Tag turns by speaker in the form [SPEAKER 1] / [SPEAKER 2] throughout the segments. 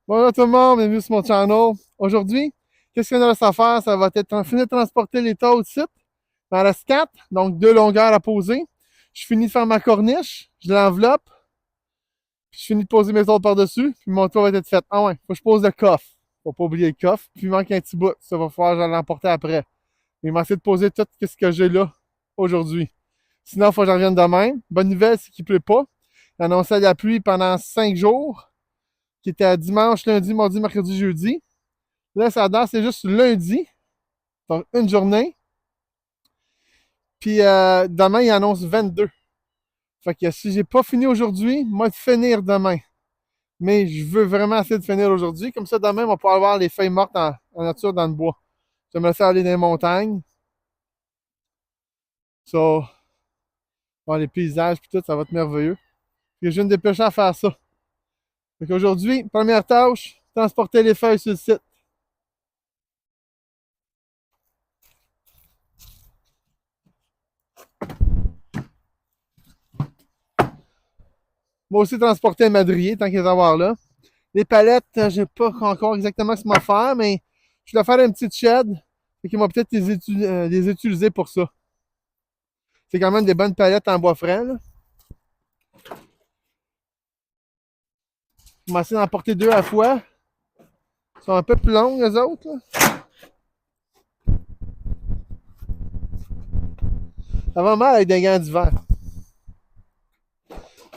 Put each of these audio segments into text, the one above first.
[SPEAKER 1] Bonjour tout le monde, bienvenue sur mon channel. Aujourd'hui, qu'est-ce qu'on a à faire? Ça va être finir de transporter les tôles ici. Il en reste 4, donc 2 longueurs à poser. Je finis de faire ma corniche, je l'enveloppe, puis je finis de poser mes tôles par-dessus, puis mon toit va être fait. Ah ouais, faut que je pose le coffre. Faut pas oublier le coffre, puis il manque un petit bout. Ça va falloir que je l'emporter après. Mais il m'a essayé de poser tout ce que j'ai là aujourd'hui. Sinon, il faut que je revienne demain. Bonne nouvelle, c'est qu'il pleut pas. Il a annoncé la pluie pendant 5 jours, qui était à dimanche, lundi, mardi, mercredi, jeudi. Là, ça danse, c'est juste lundi, donc une journée. Puis demain, il annonce 22. Fait que si j'ai pas fini aujourd'hui, moi, de finir demain. Mais je veux vraiment essayer de finir aujourd'hui. Comme ça, demain, on va pouvoir avoir les feuilles mortes en nature dans le bois. Je vais me laisser aller dans les montagnes. So, voir les paysages puis tout, ça va être merveilleux. Puis je viens de dépêcher à faire ça. Fait qu'aujourd'hui, première tâche, transporter les feuilles sur le site. Moi aussi, transporter un madrier, tant qu'ils avoir là. Les palettes, je sais pas encore exactement ce qu'on va faire, mais je dois faire une petite shed. Fait qu'ils vont peut-être les utiliser pour ça. C'est quand même des bonnes palettes en bois frais, là. Je vais essayer d'en porter 2 à la fois. Ils sont un peu plus longues, les autres, là. Ça va mal avec des gants d'hiver.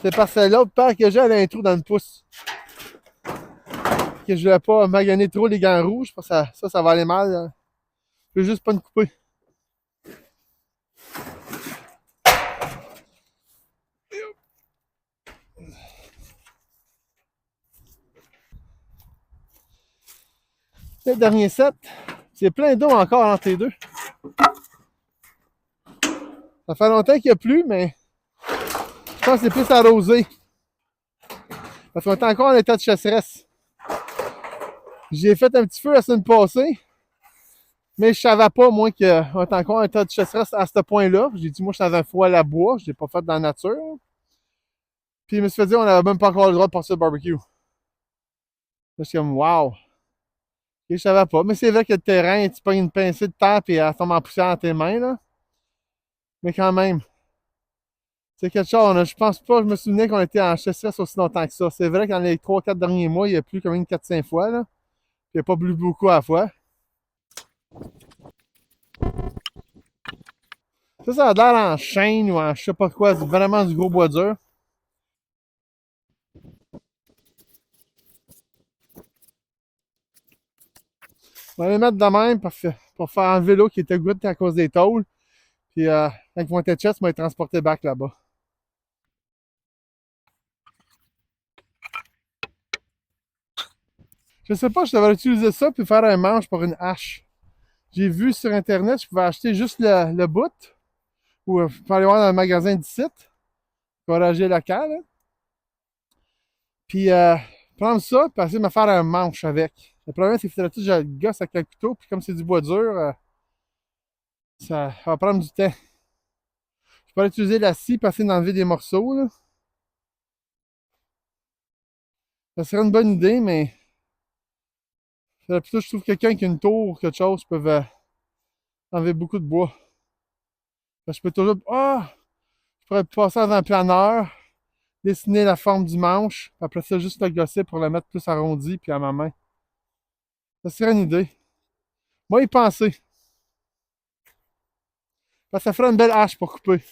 [SPEAKER 1] C'est parce que l'autre paire que j'ai, elle a un trou dans le pouce. Que je voulais pas maganer trop les gants rouges, parce que ça va aller mal, là. Je veux juste pas me couper. Le dernier set, c'est plein d'eau encore entre les deux. Ça fait longtemps qu'il n'y a plus, mais je pense que c'est plus arrosé. Parce qu'on est encore en état de chasseresse. J'ai fait un petit feu la semaine passée, mais je savais pas, moi, qu'on est encore en état de chasseresse à ce point-là. J'ai dit, moi, je suis dans un foie à bois, je l'ai pas fait dans la nature. Puis je me suis fait dire, on n'avait même pas encore le droit de passer le barbecue. Là, je suis comme, wow. Et je savais pas. Mais c'est vrai que le terrain, tu pognes une pincée de terre et elle tombe en poussière dans tes mains, là. Mais quand même, c'est quelque chose. Je pense pas, je me souvenais qu'on était en chasseresse aussi longtemps que ça. C'est vrai que dans les 3-4 derniers mois, il y a plus comme une 4-5 fois, là. Puis il n'y a pas plus beaucoup à la fois. Ça a l'air en chêne ou en je sais pas quoi. C'est vraiment du gros bois dur. On va les mettre de même pour faire enlever l'eau qui était goutte à cause des tôles. Puis quand ils vont être chest, ils vont être transportés back là-bas. Je sais pas, je devrais utiliser ça puis faire un manche pour une hache. J'ai vu sur internet, je pouvais acheter juste le bout ou je peux aller voir dans le magasin d'ici, forage local. Hein. Puis prendre ça puis essayer de me faire un manche avec. Le problème, c'est qu'il faudrait tout que je le gosse avec un couteau, puis comme c'est du bois dur, ça va prendre du temps. Je pourrais utiliser la scie pour essayer d'enlever des morceaux. Là. Ça serait une bonne idée, mais faudrait plutôt que je trouve quelqu'un qui a une tour ou quelque chose qui peut enlever beaucoup de bois. Je peux toujours. Ah! Je pourrais passer dans un planeur, dessiner la forme du manche, puis après ça, juste le gosser pour le mettre plus arrondi, puis à ma main. Ça serait une idée. Moi, y penser. Parce que ça ferait une belle hache pour couper.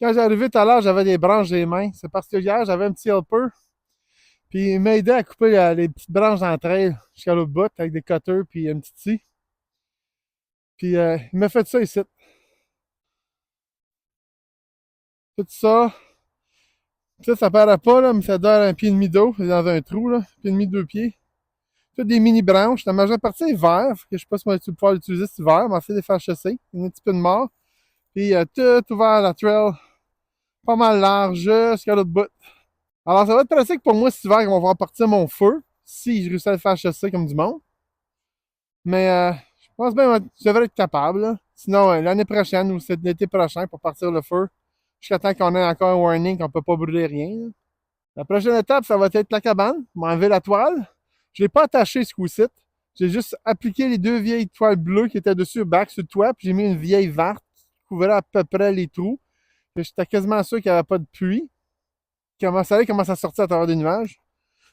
[SPEAKER 1] Quand j'ai arrivé tout à l'heure, j'avais des branches des mains. C'est parce que hier, j'avais un petit helper. Puis il m'a aidé à couper les petites branches d'entre elles jusqu'à l'autre bout avec des cutters puis une petite scie. Puis il m'a fait ça ici. Tout ça. Ça paraît pas, là, mais ça doit avoir un pied et demi d'eau. C'est dans un trou, là. Un pied et demi, 2 pieds. Toutes des mini branches. La majeure partie est vert. Que je sais pas si on va pouvoir l'utiliser cet hiver, mais on va essayer de les faire chasser. Il y a un petit peu de mort. Puis tout ouvert la trail. Pas mal large jusqu'à l'autre bout. Alors, ça va être pratique pour moi cet hiver qu'on va pouvoir partir mon feu. Si je réussis à le faire chasser comme du monde. Mais je pense bien que je devrais être capable. Là. Sinon, l'année prochaine ou l'été prochain pour partir le feu, jusqu'à temps qu'on ait encore un warning qu'on ne peut pas brûler rien. Là. La prochaine étape, ça va être la cabane. M'enlever la toile. Je ne l'ai pas attaché ce coup-ci. J'ai juste appliqué les 2 vieilles toiles bleues qui étaient dessus, back sur le toit, puis j'ai mis une vieille verte qui couvrait à peu près les trous. J'étais quasiment sûr qu'il n'y avait pas de pluie. Ça allait commencer à sortir à travers des nuages.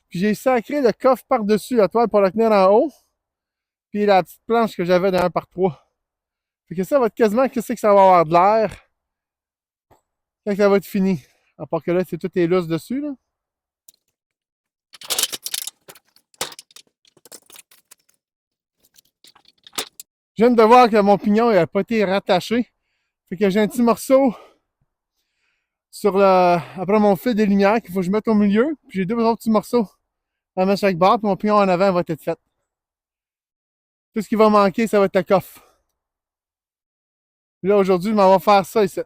[SPEAKER 1] Puis j'ai sacré le coffre par-dessus la toile pour le tenir en haut. Puis la petite planche que j'avais de 1 par 3. Fait que ça va être quasiment qu'est-ce que ça va avoir de l'air quand ça va être fini. À part que là, c'est tout est lousse dessus. Là. Je viens de voir que mon pignon n'a pas été rattaché. Fait que j'ai un petit morceau sur le. Après mon fil des lumières qu'il faut que je mette au milieu. Puis j'ai 2 autres petits morceaux à mettre chaque barre. Puis mon pignon en avant va être fait. Tout ce qui va manquer, ça va être le coffre. Là, aujourd'hui, je m'en vais faire ça ici.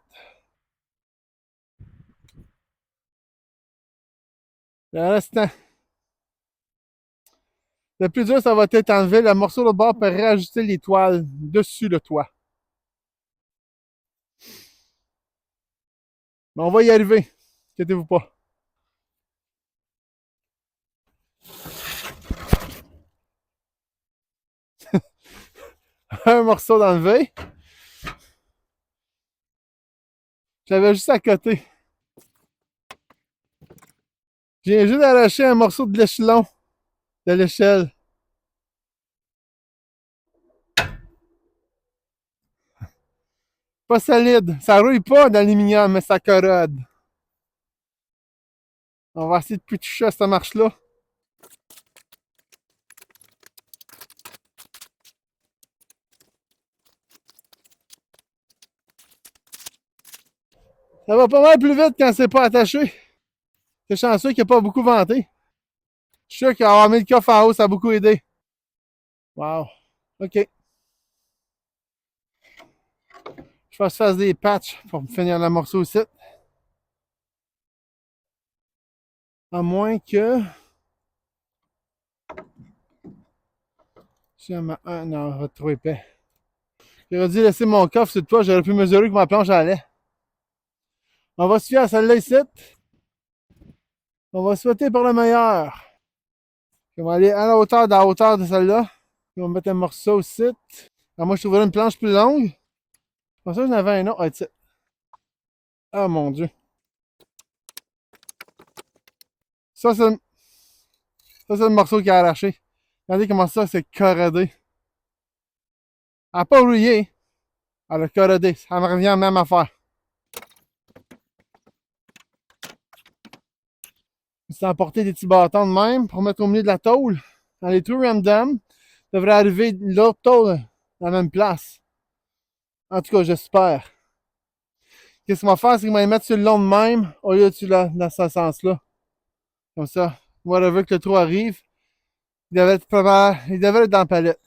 [SPEAKER 1] Le restant. Le plus dur, ça va être enlever le morceau de bord pour réajuster les toiles dessus le toit. Mais on va y arriver. Inquiétez-vous pas. Un morceau d'enlever. J'avais juste à côté. J'ai juste arraché un morceau de l'échelon de l'échelle. Pas solide. Ça rouille pas d'aluminium, mais ça corrode. On va essayer de plus toucher à cette marche-là. Ça va pas mal plus vite quand c'est pas attaché. C'est chanceux qu'il n'y a pas beaucoup venté. Je suis sûr qu'avoir mis le coffre en haut, ça a beaucoup aidé. Wow. OK. Je vais faire des patchs pour finir le morceau ici. À moins que. Non, ça va être trop épais. J'aurais dû laisser mon coffre sur le toit, j'aurais pu mesurer que ma planche allait. On va se fier à celle-là ici. On va souhaiter pour le meilleur. On va aller à la hauteur de celle-là. On va mettre un morceau ici. Alors moi, je trouverais une planche plus longue. Je pensais que j'en avais un autre. Ah, tiens. Ah, mon Dieu. Ça, c'est le morceau qui a arraché. Regardez comment ça, c'est corrodé. Elle n'a pas rouillé. Elle a corrodé. Ça me revient à la même affaire. C'est emporter des petits bâtons de même pour mettre au milieu de la tôle. Dans les trous random, devrait arriver l'autre tôle dans la même place. En tout cas, j'espère. Qu'est-ce qu'on va faire, c'est qu'on va les mettre sur le long de même au lieu de sur dans ce sens-là. Comme ça, whatever que le trou arrive, il devrait être dans la palette.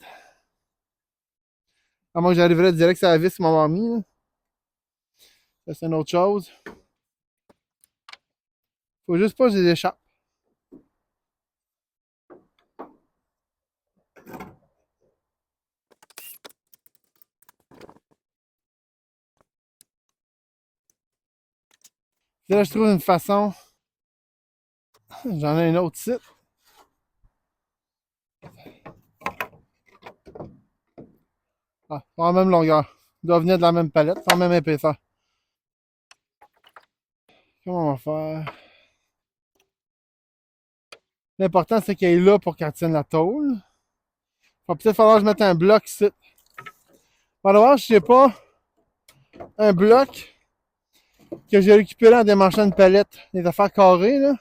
[SPEAKER 1] À moins que j'arriverais direct sur la vis que maman a mis. Ça, c'est une autre chose. Faut juste pas que je les échappe. Là, je trouve une façon. J'en ai un autre site. Ah, ils sont en même longueur. Ils doivent venir de la même palette, ils sont en même épaisseur. Comment on va faire? L'important, c'est qu'elle est là pour qu'elle tienne la tôle. Il va peut-être falloir que je mette un bloc ici. On va voir si j'ai pas un bloc que j'ai récupéré en démanchant une palette. Des affaires carrées, là.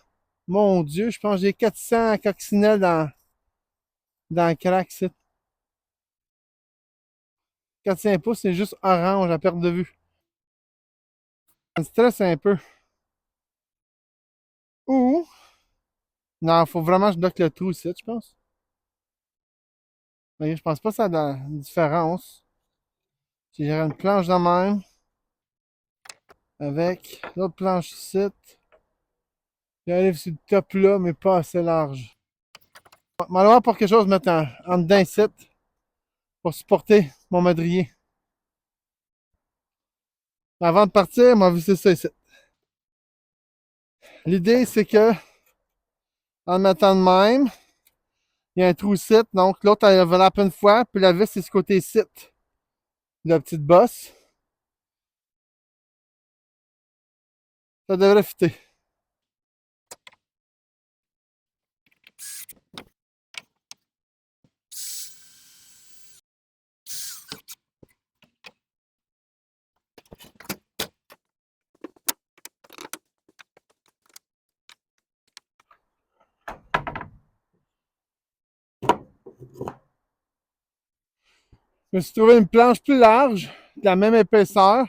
[SPEAKER 1] Mon Dieu, je pense que j'ai 400 coccinelles dans le crack, ici. 400 pouces, c'est juste orange à perte de vue. Ça me stresse un peu. Ou, non, faut vraiment que je bloque le trou ici, je pense. Mais je pense pas que ça a de la différence. Si j'ai une planche de même, avec l'autre planche ici, j'arrive sur le top là, mais pas assez large. On va voir pour quelque chose mettre en dedans ici, pour supporter mon madrier. Avant de partir, on va visser ça ici. L'idée, c'est que en le mettant de même, il y a un trou ici, donc l'autre elle overlappe une fois, puis la vis c'est ce côté-ci, la petite bosse. Ça devrait fitter. Je me suis trouvé une planche plus large, de la même épaisseur.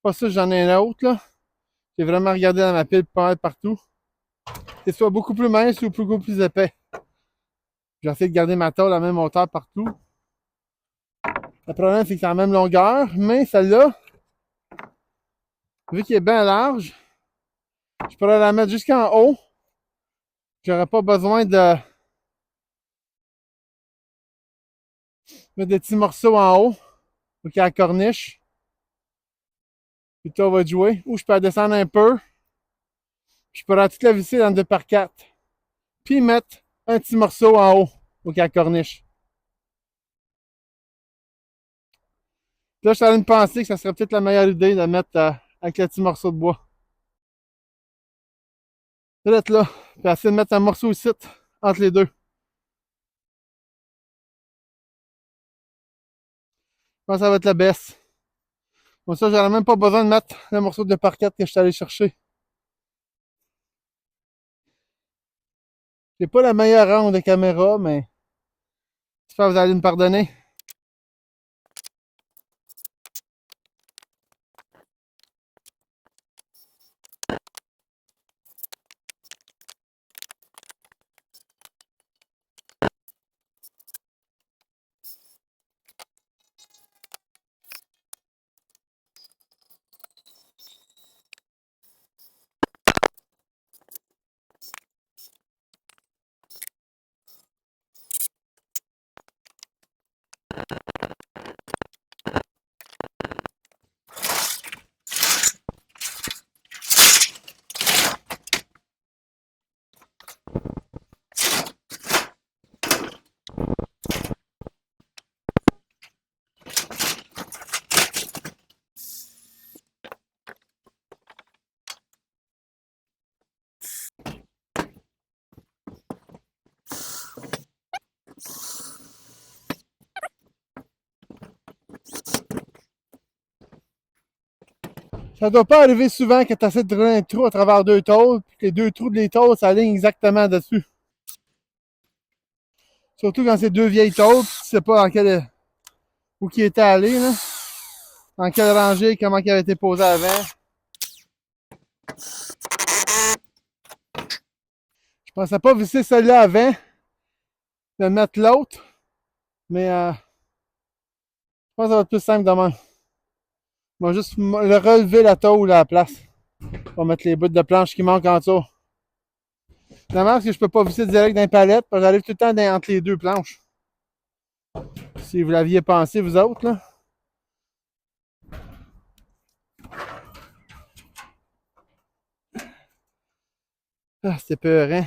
[SPEAKER 1] Pas ça, j'en ai un autre, là. J'ai vraiment regardé dans ma pile pas mal partout. C'est soit beaucoup plus mince ou beaucoup plus épais. J'ai essayé de garder ma tôle à la même hauteur partout. Le problème, c'est que c'est la même longueur, mais celle-là, vu qu'il est bien large, je pourrais la mettre jusqu'en haut. J'aurais pas besoin de mettre des petits morceaux en haut. Donc, il y a la corniche. Puis tout va jouer. Ou je peux la descendre un peu. Puis je pourrais toute la visser dans le 2x4. Puis mettre un petit morceau en haut. Donc, il y a la corniche. Là, je suis en train de penser que ça serait peut-être la meilleure idée de mettre avec le petit morceau de bois. Je vais être là. Puis essayer de mettre un morceau ici, entre les deux. Je pense que ça va être la baisse. Comme ça, j'aurais même pas besoin de mettre le morceau de parquet que je suis allé chercher. J'ai pas la meilleure angle de caméra, mais j'espère que vous allez me pardonner. Ça doit pas arriver souvent que tu essaies de driller un trou à travers deux tôles, puis que les deux trous de les tôles s'alignent exactement dessus. Surtout quand c'est deux vieilles tôles, puis tu sais pas dans quelle, où qui était allé, là. Dans quelle rangée, comment il avait été posé avant. Je pensais pas visser celle-là avant de mettre l'autre, mais je pense que ça va être plus simple demain. On va juste le relever la tôle à la place. On va mettre les bouts de planche qui manquent en dessous. Dommage que je peux pas visser direct dans les palettes, parce que j'arrive tout le temps entre les deux planches. Si vous l'aviez pensé, vous autres, là. Ah, c'était peurant.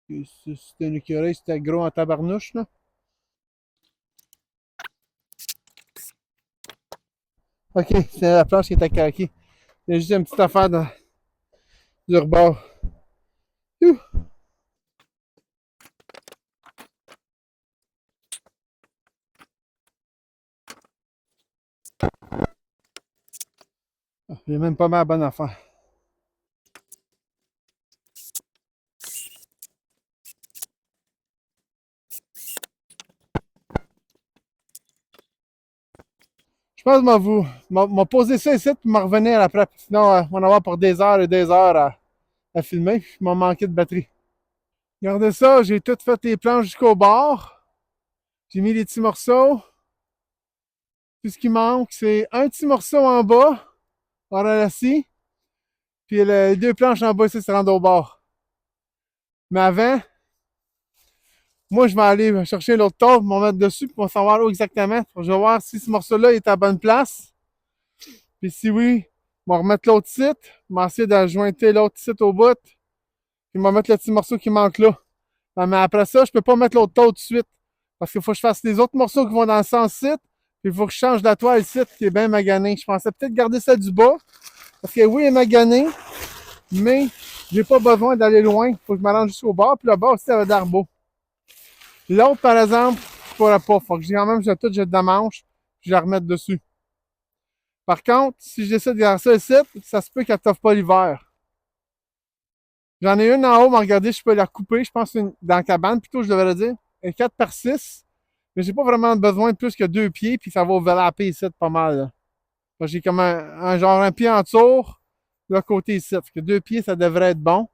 [SPEAKER 1] C'était une écureuil, c'était gros en tabarnouche, là. Ok, c'est la planche qui est attaquée. Il y a juste une petite affaire du rebord. Ouh. J'ai même pas ma bonne affaire. Je pense que m'a posé ça ici pour m'en revenir après. Sinon, on va en avoir pour des heures et des heures à filmer. Puis je m'en manqué de batterie. Regardez ça, j'ai tout fait les planches jusqu'au bord. J'ai mis les petits morceaux. Tout ce qui manque, c'est un petit morceau en bas, en rassis. Puis les deux planches en bas, ici, se rendent au bord. Mais avant, moi, je vais aller chercher l'autre tôle, m'en mettre dessus, pour savoir où exactement. Je vais voir si ce morceau-là est à la bonne place. Puis si oui, on va remettre l'autre site. On va essayer d'adjointer l'autre site au bout. Puis on va mettre le petit morceau qui manque là. Mais après ça, je peux pas mettre l'autre taux tout de suite. Parce qu'il faut que je fasse les autres morceaux qui vont dans le sens site. Puis il faut que je change la toile site qui est bien maganée. Je pensais peut-être garder celle du bas. Parce que oui, elle est maganée. Mais j'ai pas besoin d'aller loin. Il faut que je m'arrange jusqu'au bord. Puis le bas aussi, ça va d'arbeau. L'autre, par exemple, je pourrais pas. Faut que quand même, je tout jette de la manche. Puis je la remette dessus. Par contre, si je décide de garder ça ici, ça se peut qu'elle t'offre pas l'hiver. J'en ai une en haut, mais regardez, je peux la couper. Je pense dans la cabane, plutôt, je devrais le dire. Elle est 4 par 6. Mais j'ai pas vraiment besoin de plus que 2 pieds, puis ça va overlapper ici pas mal. Là. J'ai comme genre un pied en tour, le côté ici. Fait que 2 pieds, ça devrait être bon.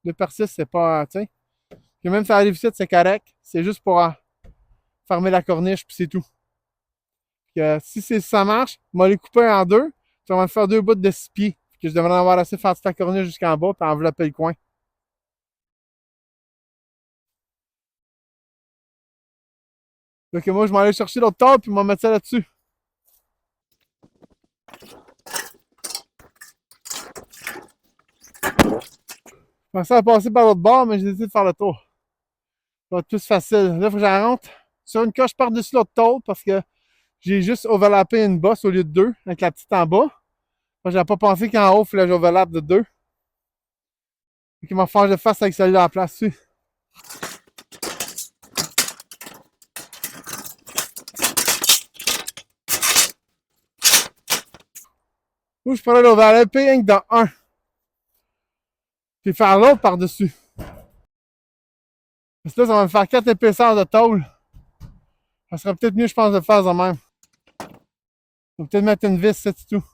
[SPEAKER 1] 2 par 6, c'est pas, tu sais. Puis même si ça arrive ici, c'est correct. C'est juste pour fermer la corniche, puis c'est tout. Si ça marche, on va les couper en deux. Puis on va faire 2 bouts de 6 pieds. Puis que je devrais en avoir assez pour faire toute la corniche jusqu'en bas, puis envelopper le coin. Donc moi, je vais aller chercher l'autre table, puis je vais mettre ça là-dessus. Je pensais à passer par l'autre bord, mais j'ai décidé de faire le tour. Ça va être plus facile. Là, il faut que j'en rentre sur une coche par-dessus l'autre tôle parce que j'ai juste overlappé une bosse au lieu de 2 avec la petite en bas. J'avais pas pensé qu'en haut, il fallait que j'overlappe de 2. Donc, il m'a fait de face avec celle-là à la place dessus. Ou je pourrais l'overlapper rien que dans un. Puis faire l'autre par-dessus. Parce que là, ça va me faire 4 épaisseurs de tôle. Ça serait peut-être mieux, je pense, de faire ça même. On va peut-être mettre une vis, c'est tout.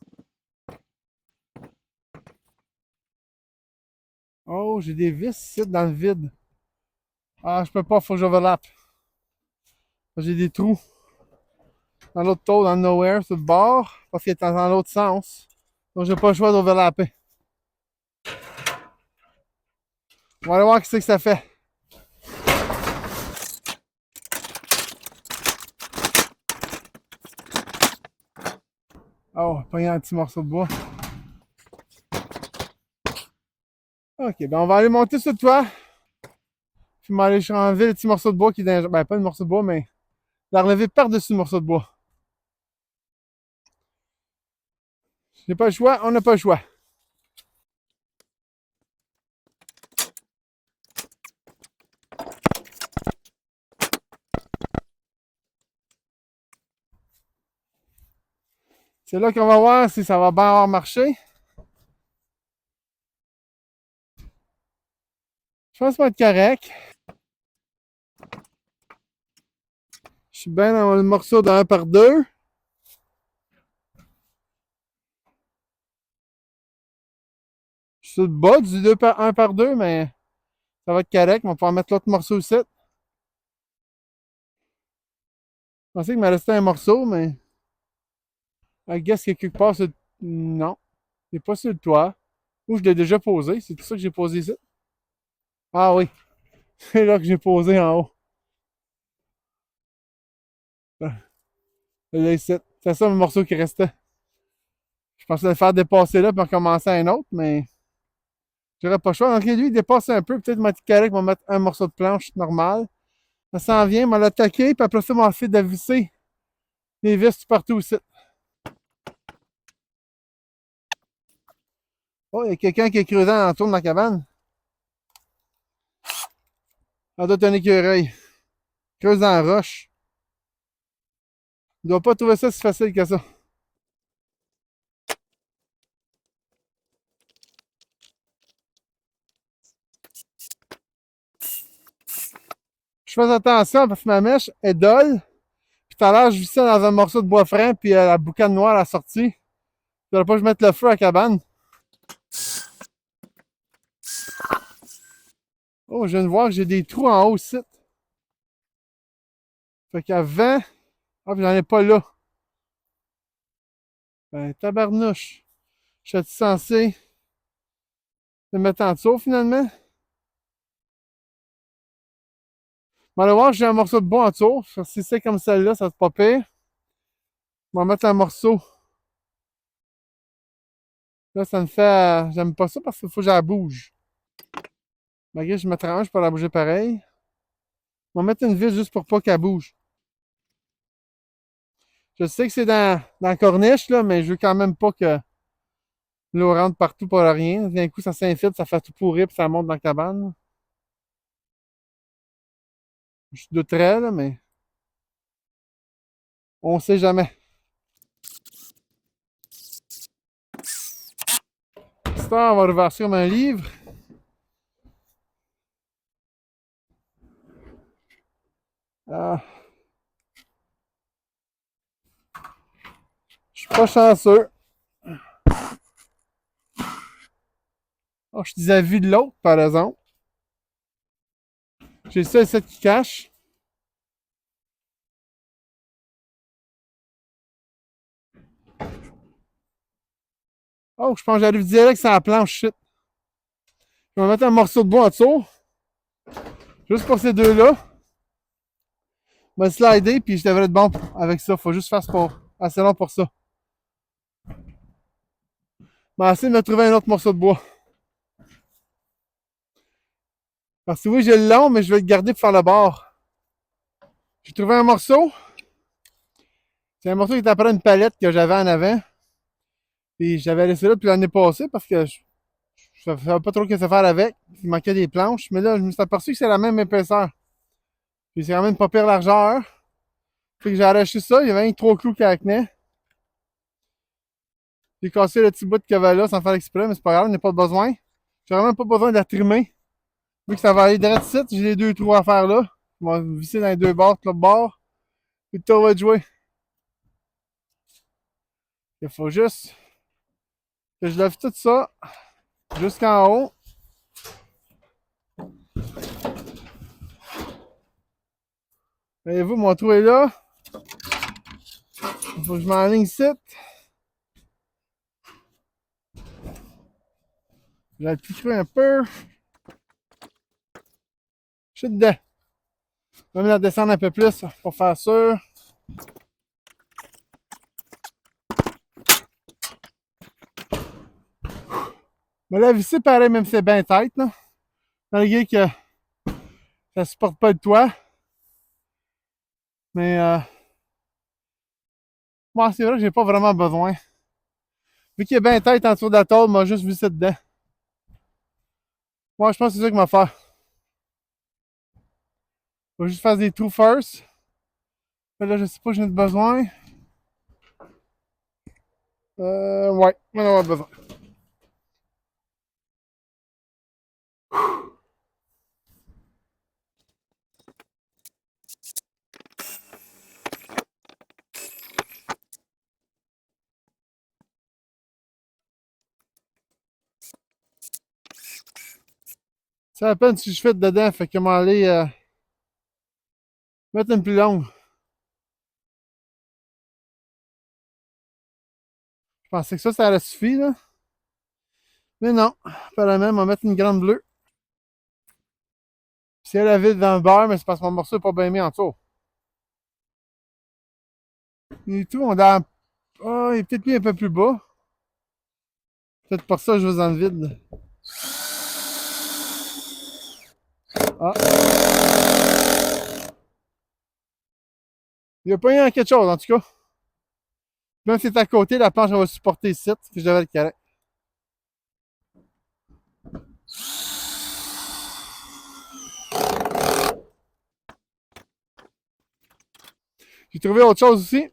[SPEAKER 1] Oh, j'ai des vis ici dans le vide. Ah, je peux pas, faut que j'overlappe. J'ai des trous dans l'autre tôle, dans le nowhere, sur le bord, parce qu'il est dans l'autre sens. Donc, j'ai pas le choix d'overlapper. On va aller voir ce que ça fait. Oh, pas un petit morceau de bois. Ok, ben on va aller monter sur le toit. Puis on va aller enlever le petit morceau de bois qui est dans... Ben, pas le morceau de bois, mais la relever par-dessus le morceau de bois. J'ai pas le choix, on n'a pas le choix. C'est là qu'on va voir si ça va bien avoir marché. Je pense que ça va être correct. Je suis bien dans le morceau de 1 par 2. Je suis sur le bas du 1 par 2, mais ça va être correct. On va pouvoir mettre l'autre morceau ici. Je pensais qu'il me restait un morceau, mais I guess qu'il est quelque part sur... Non, il n'est pas sur le toit. Ou je l'ai déjà posé. C'est tout ça que j'ai posé ici. Ah oui, c'est là que j'ai posé en haut. Là, ici. C'est ça le morceau qui restait. Je pensais le faire dépasser là pour recommencer un autre, mais j'aurais pas le choix. Donc lui, il dépasse un peu. Peut-être ma correct, on va mettre un morceau de planche normal. Ça s'en vient, on va l'attaquer, puis après ça, on va essayer de visser les vis tout partout ici. Oh, il y a quelqu'un qui est creusé autour de ma cabane. Ça doit être un écureuil. Creuse dans la roche. Il doit pas trouver ça si facile que ça. Je fais attention parce que ma mèche est dolle. Puis tout à l'heure, je vissais dans un morceau de bois franc, puis la boucane noire a sorti. Il faudrait pas que je mette le feu à la cabane. Oh, je viens de voir que j'ai des trous en haut ici. Fait qu'avant. Ah, puis j'en ai pas là. Ben, tabarnouche. Je suis censé le mettre en dessous finalement? On va aller voir, j'ai un morceau de bois en dessous. Si c'est comme celle-là, ça se pas pire. On va mettre un morceau Là, ça me fait. J'aime pas ça parce qu'il faut que je la bouge. Malgré que je me tranche pour la bouger pareil. On va mettre une vis juste pour pas qu'elle bouge. Je sais que c'est dans la corniche, là, mais je veux quand même pas que l'eau rentre partout pour rien. D'un coup, ça s'infiltre, ça fait tout pourrir puis ça monte dans la cabane. Je douterais, là, mais on sait jamais. Ça, on va reverser comme un livre. Ah, je suis pas chanceux. Oh, je suis vis-à-vis de l'autre, par exemple. J'ai ça et ça qui cache. Oh, je pense que j'arrive direct sur la planche. Shit. Je vais mettre un morceau de bois en dessous. Juste pour ces deux-là. Je vais slider, puis je devrais être bon avec ça. Faut juste faire sport. Assez long pour ça. Je vais essayer de me trouver un autre morceau de bois. Parce que oui, j'ai le long, mais je vais le garder pour faire le bord. J'ai trouvé un morceau. C'est un morceau qui est après une palette que j'avais en avant. Puis j'avais laissé là depuis l'année passée parce que je ne savais pas trop ce que faire avec. Il manquait des planches. Mais là, je me suis aperçu que c'est la même épaisseur. Puis c'est quand même pas pire largeur. Fait que j'ai arraché ça. Il y avait un trois clous qui acné. J'ai cassé le petit bout de cavale là sans faire exprès, mais c'est pas grave, il n'y a pas de besoin. J'ai vraiment pas besoin de la trimer. Vu que ça va aller direct ici, j'ai les deux trous à faire là. On va visser dans les deux bords, tout le bord. Puis tout va être joué. Il faut juste que je lève tout ça jusqu'en haut. Voyez-vous, mon trou est là. Il faut que je m'enligne ici. Je vais le piquer un peu. Je suis dedans. Je vais la descendre un peu plus pour faire sûr. Mais la visser, pareil, même si c'est bien tête, là. Malgré que ça supporte pas le toit. Mais moi, c'est vrai que j'ai pas vraiment besoin. Vu qu'il est bien tête en dessous de la tôle, m'a juste vissé dedans. Moi, je pense que c'est ça que m'a faire. Je vais juste faire des trous first. Mais là, je sais pas, j'en ai besoin. Ouais, on en a besoin. C'est à peine si je fais dedans, fait que m'aller mettre une plus longue. Je pensais que ça allait suffire, là. Mais non, apparemment, on va mettre une grande bleue. Si elle avait dans le beurre, mais c'est parce que mon morceau n'est pas bien mis en dessous. Et tout, on a. Ah, il est peut-être mis un peu plus bas. Peut-être pour ça, je vous en vide. Ah, il a pas eu quelque chose, en tout cas. Même si c'est à côté, la planche va supporter ici, que je devrais être correct. J'ai trouvé autre chose aussi.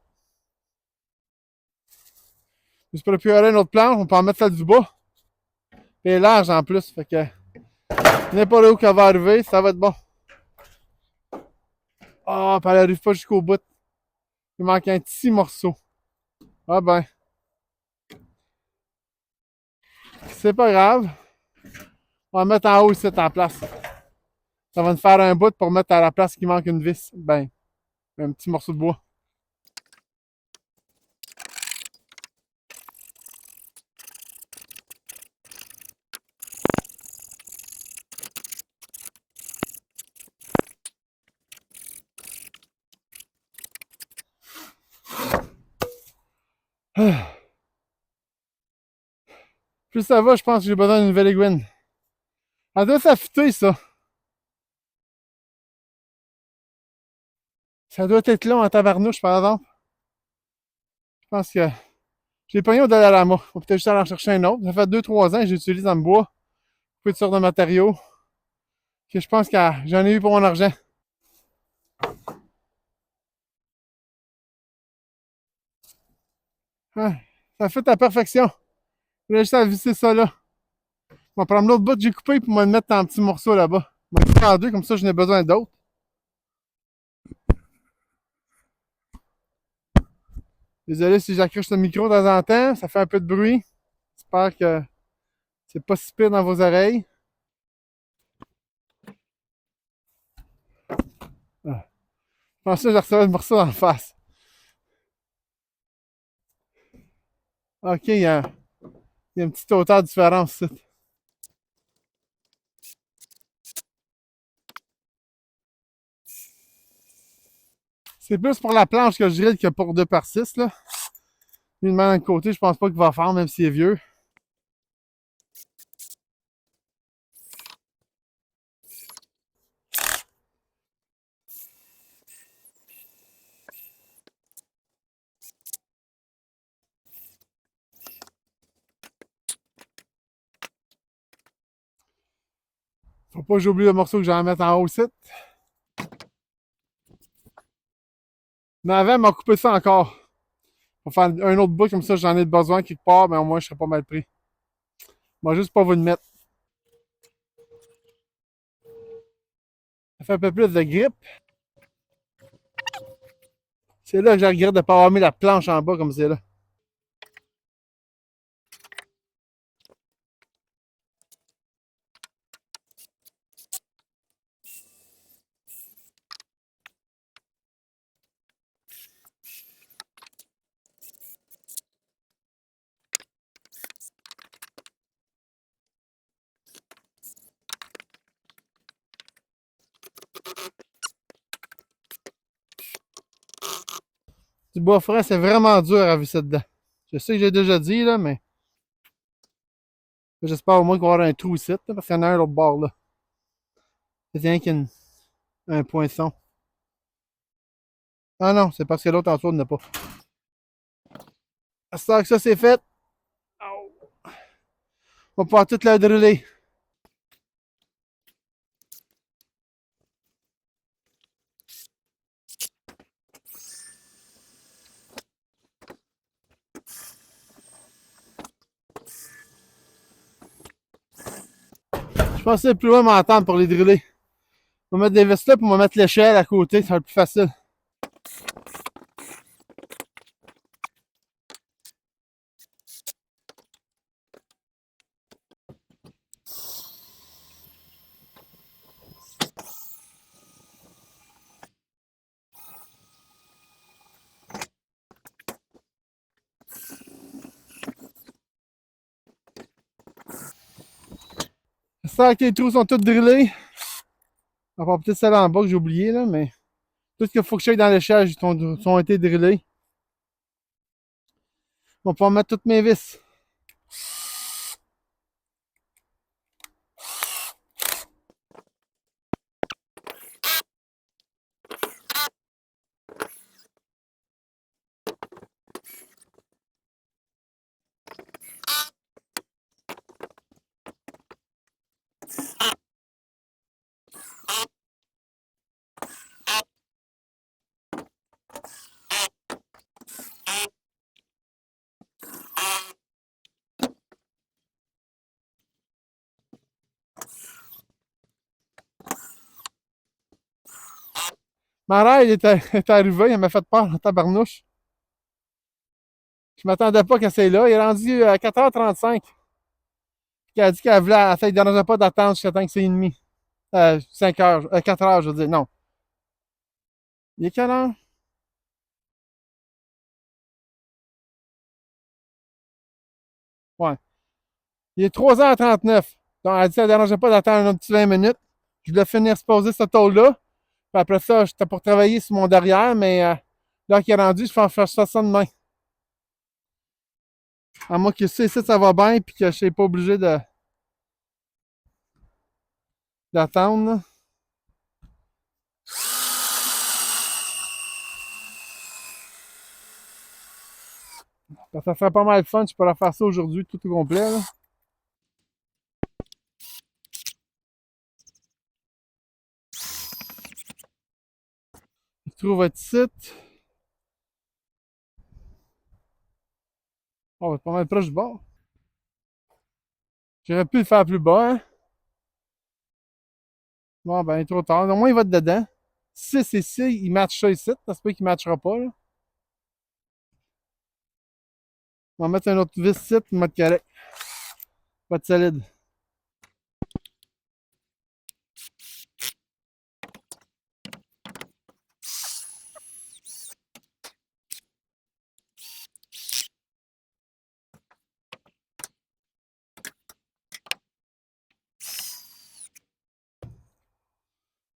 [SPEAKER 1] Je peux récupérer une autre planche, on peut en mettre celle du bas. Elle est large en plus, fait que n'importe où qu'elle va arriver, ça va être bon. Ah, puis elle arrive pas jusqu'au bout. Il manque un petit morceau. Ah ben, c'est pas grave. On va mettre en haut ici en place. Ça va nous faire un bout pour mettre à la place qui manque une vis. Ben, un petit morceau de bois. Plus ça va, je pense que j'ai besoin d'une nouvelle aiguine. Elle doit s'affûter, ça. Ça doit être long en tabarnouche, par exemple. Je pense que j'ai pogné au Dollarama. Faut peut-être juste aller en chercher un autre. Ça fait 2-3 ans que j'utilise en bois. Toutes sortes de matériaux. Que je pense que j'en ai eu pour mon argent. Ah, ça fait à perfection. Je vais juste à visser ça là. On va prendre l'autre bout que j'ai coupé pour me le mettre en petits morceaux là-bas. Je vais le couper en deux, comme ça j'en ai besoin d'autres. Désolé si j'accroche le micro de temps en temps, ça fait un peu de bruit. J'espère que c'est pas si pire dans vos oreilles. Ah. Je pense que j'ai reçu le morceau en face. Ok, il y a une petite hauteur différente ici. C'est plus pour la planche que je grille que pour 2x6 là. Une main d'un côté, je pense pas qu'il va faire, même s'il est vieux. Faut pas que j'oublie le morceau que j'ai à mettre en haut ici. Mais avant, m'a coupé ça encore. Pour faire un autre bout, comme ça, j'en ai besoin quelque part, mais au moins, je serai pas mal pris. Moi, juste pas vous le mettre. Ça fait un peu plus de grippe. C'est là que je regrette de ne pas avoir mis la planche en bas comme c'est là. Du bois frais, c'est vraiment dur à visser dedans. Je sais que j'ai déjà dit, là, mais j'espère au moins qu'il va y avoir un trou ici, là, parce qu'il y en a un l'autre bord, là. C'est rien qu'un poinçon. Ah non, c'est parce que l'autre en dessous n'a pas. À ce temps que ça c'est fait, on va pouvoir tout la driller. Je pensais plus loin m'entendre pour les driller. On va mettre des vestes là, puis on va mettre l'échelle à côté, ça va être plus facile. Ça que les trous sont tous drillés. On va peut-être celle en bas que j'ai oublié, là, mais tout ce qu'il faut que j'aille dans l'échelle sont été drillés. On va pouvoir mettre toutes mes vis. Ma mère, est arrivée, elle m'a fait peur en tabarnouche. Je m'attendais pas qu'elle soit là. Il est rendu à 4h35. Elle a dit qu'elle voulait, elle ne dérangeait pas d'attendre jusqu'à temps que c'est demi. 5 heures, 4 heures, je veux dire. Non. Il est quelle heure? Ouais. Il est 3h39. Donc, elle a dit qu'elle ne dérangeait pas d'attendre un petit 20 minutes. Je voulais finir se poser ce tôle-là. Puis après ça, j'étais pour travailler sur mon derrière, mais là qu'il est rendu, je vais faire ça demain. À moins que ça va bien et que je ne sois pas obligé d'attendre. Ça serait pas mal de fun, je pourrais faire ça aujourd'hui tout au complet. Là. Je trouve votre site. On va être pas mal proche du bord. J'aurais pu le faire plus bas, hein? Bon, ben, trop tard. Au moins, il va être dedans. 6 et 6, il match ça ici. Ça se peut qu'il ne matchera pas, là. On va mettre un autre vis ici, mode correct. Pas de solide.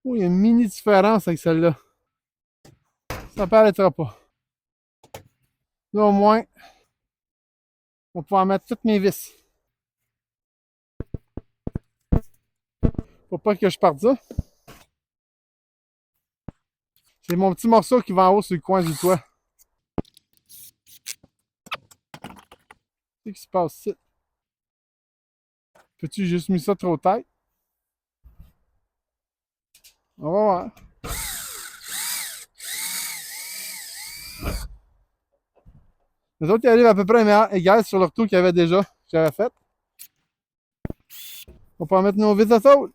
[SPEAKER 1] Oh, il y a une mini différence avec celle-là. Ça paraîtra pas. Là, au moins, on va pouvoir mettre toutes mes vis. Faut pas que je parte ça. C'est mon petit morceau qui va en haut sur le coin du toit. Qu'est-ce qui se passe ici? Peux-tu juste mis ça trop tête? On va voir. Les autres, ils arrivent à peu près égales sur leur tour qu'il y avait déjà, que j'avais fait. On va pouvoir mettre nos vis à sauter.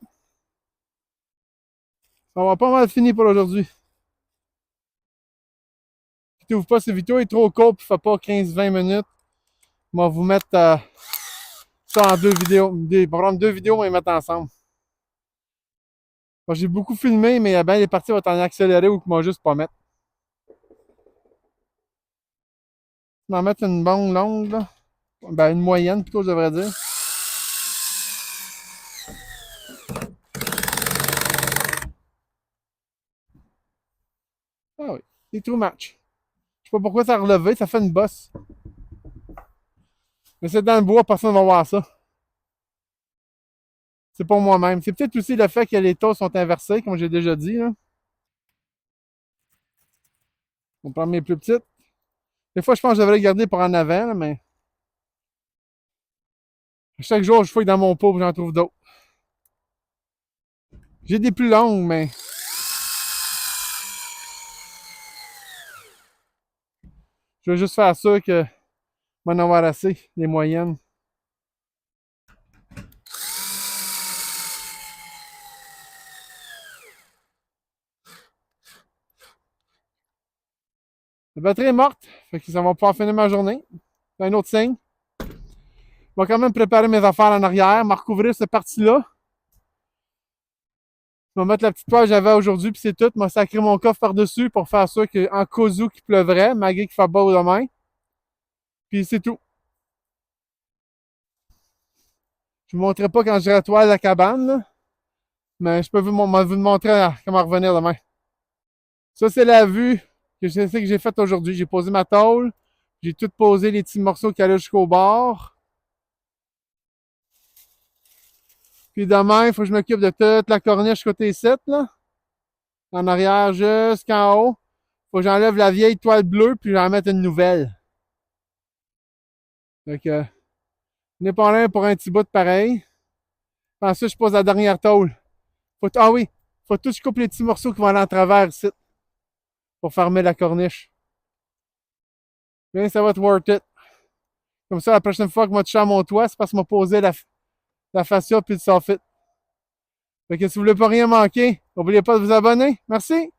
[SPEAKER 1] On va pas mal fini pour aujourd'hui. Si tu ouvres pas cette vidéo, il est trop court, puis il fait pas 15-20 minutes. On va vous mettre ça en 2 vidéos. Prendre 2 vidéos et les mettre ensemble. J'ai beaucoup filmé, mais ben, les parties vont être en accéléré ou que moi juste pas mettre. Je vais en mettre une bonne longue, là. Ben, une moyenne plutôt, je devrais dire. Ah oui, c'est tout match. Je sais pas pourquoi ça a relevé, ça fait une bosse. Mais c'est dans le bois, personne ne va voir ça. C'est pour moi-même. C'est peut-être aussi le fait que les taux sont inversés, comme j'ai déjà dit. Là. On prend mes plus petites. Des fois, je pense que je devrais les garder pour en avant, là, mais chaque jour, je fouille dans mon pot et j'en trouve d'autres. J'ai des plus longues, mais je vais juste faire ça que je vais en avoir assez, les moyennes. La batterie est morte, fait que ça va pouvoir finir ma journée. C'est un autre signe. Je vais quand même préparer mes affaires en arrière, me recouvrir cette partie-là. Je vais mettre la petite toile que j'avais aujourd'hui, puis c'est tout. Je vais sacrer mon coffre par-dessus pour faire ça qu'en cas où qu'il pleuvrait, malgré qu'il fait beau demain. Puis c'est tout. Je ne vous montrerai pas quand je nettoie la cabane, là, mais je peux vous montrer comment revenir demain. Ça, c'est la vue que je sais que j'ai faite aujourd'hui. J'ai posé ma tôle, j'ai tout posé les petits morceaux qui allaient jusqu'au bord. Puis demain, il faut que je m'occupe de toute la corniche côté 7, là. En arrière jusqu'en haut. Faut que j'enlève la vieille toile bleue puis j'en mette une nouvelle. Donc, n'est pas rien pour un petit bout de pareil. Ensuite, je pose la dernière tôle. Ah oui, faut tout que je coupe les petits morceaux qui vont aller en travers ici pour fermer la corniche. Bien, ça va être worth it. Comme ça, la prochaine fois que moi touche à mon toit, c'est parce que m'a posé la fascia puis le soffit. Fait que si vous voulez pas rien manquer, n'oubliez pas de vous abonner. Merci!